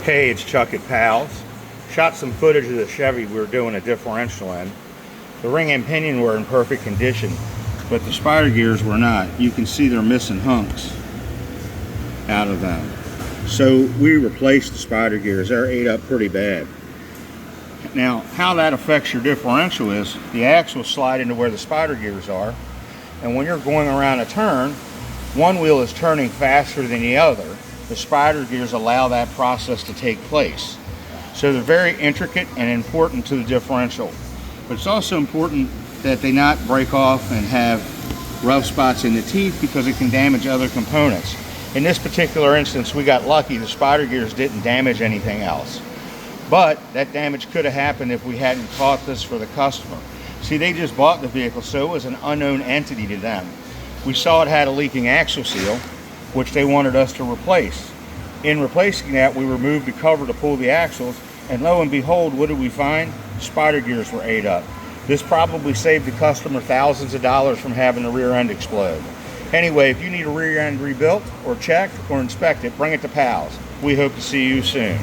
Hey, it's Chuck at Pals. Shot some footage of the Chevy we were doing a differential in. The ring and pinion were in perfect condition, but the spider gears were not. You can see they're missing hunks out of them. So we replaced the spider gears. They're ate up pretty bad. Now, how that affects your differential is the axle slide into where the spider gears are, and when you're going around a turn, one wheel is turning faster than the other. The spider gears allow that process to take place. So they're very intricate and important to the differential. But it's also important that they not break off and have rough spots in the teeth because it can damage other components. In this particular instance, we got lucky. The spider gears didn't damage anything else. But that damage could have happened if we hadn't caught this for the customer. See, they just bought the vehicle, so it was an unknown entity to them. We saw it had a leaking axle seal, which they wanted us to replace. In replacing that, we removed the cover to pull the axles, and lo and behold, what did we find? Spider gears were ate up. This probably saved the customer thousands of dollars from having the rear end explode. Anyway, if you need a rear end rebuilt or checked or inspected, bring it to Pals. We hope to see you soon.